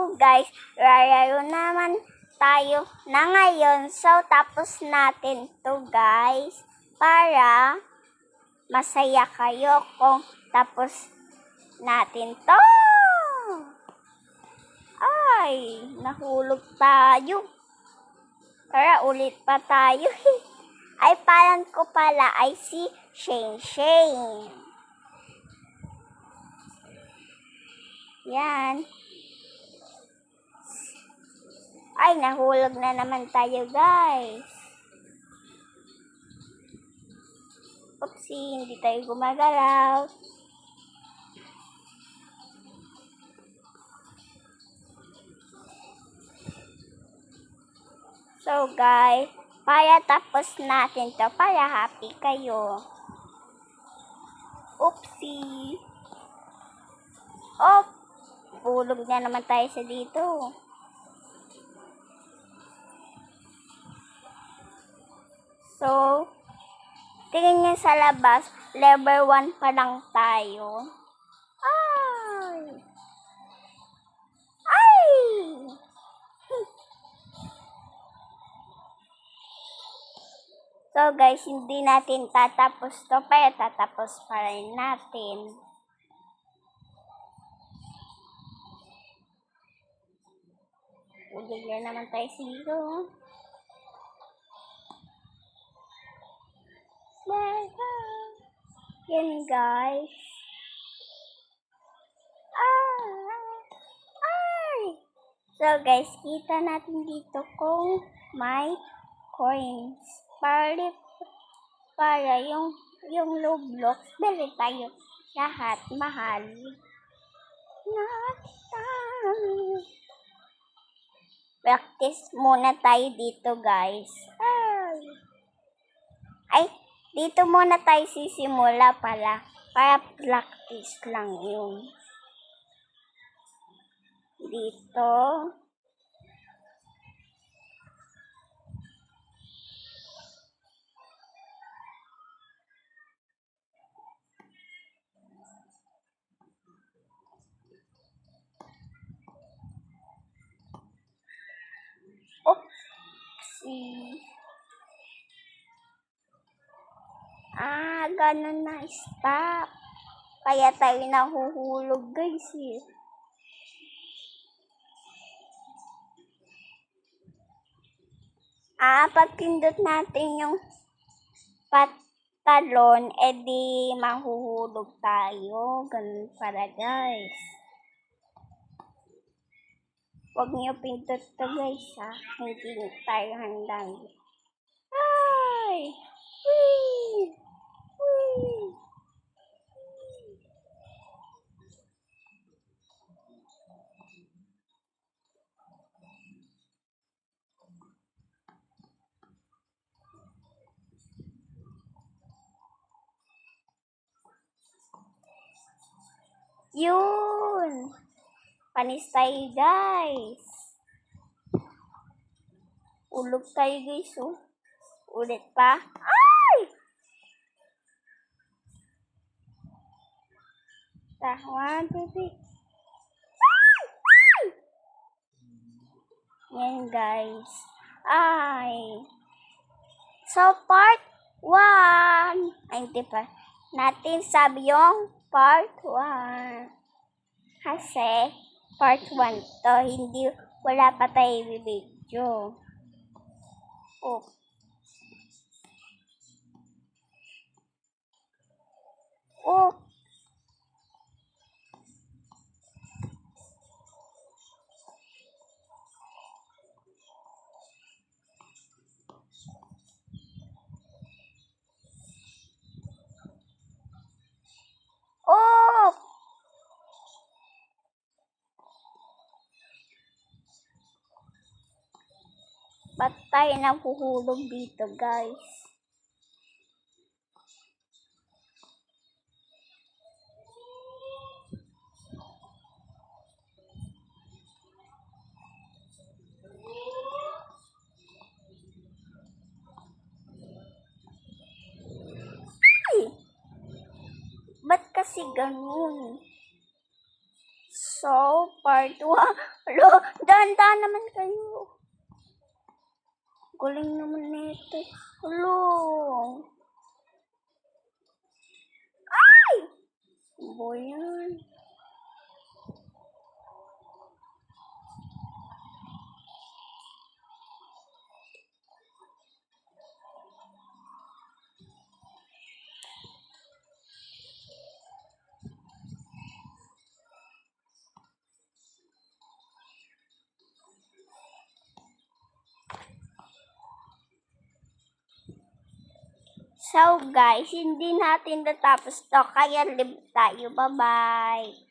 Guys, rararo naman tayo na ngayon. So, tapos natin to guys. Para masaya kayo kung tapos natin to. Ay, nahulog tayo. Tara, ulit pa tayo. Ay, parang ko pala ay si Shane. Yan. Ay, nahulog na naman tayo, guys. Oopsie, hindi tayo gumagalaw. So, guys, para tapos natin to, para happy kayo. Oopsie. Oh, hulog na naman tayo sa dito. So, tingin nyo sa labas, level 1 pa lang tayo. Ay! Ay! So guys, hindi natin tatapos to, pero tatapos pa rin natin. Ugay na naman tayo dito. Yan guys. So guys, kita natin dito kung may coins. Para yung Roblox, bili tayo lahat mahal. Practice muna tayo dito guys. Ay, dito muna tayo sisimula para practice lang yun. Dito. Oopsie. Ganun na stop. Kaya tayo nahuhulog guys eh. Pag pindot natin yung patalon, edi mahuhulog tayo. Ganun para guys. Huwag niyo pindot to guys ha. Hindi tayo handang. Ay! Whee! Whee! Yun! Panis tayo guys. Ulog tayo guys oh. Ulit pa. Ay! 1, 2, 3. Yan guys. Ay. So part 1. Ay hindi pa. Natin sabi yung part 1. Kasi part 1 to. Hindi, wala pa tayo video. Oh. Oh. Oh. Ba't tayo nahuhulog dito guys? Ba't kasi ganun? So, part 1, Alo, dahan-dahan naman kayo. Galing naman nito. Alo. Ay! Boy yan. So guys, hindi natin natapos to. Kaya live tayo. Bye-bye.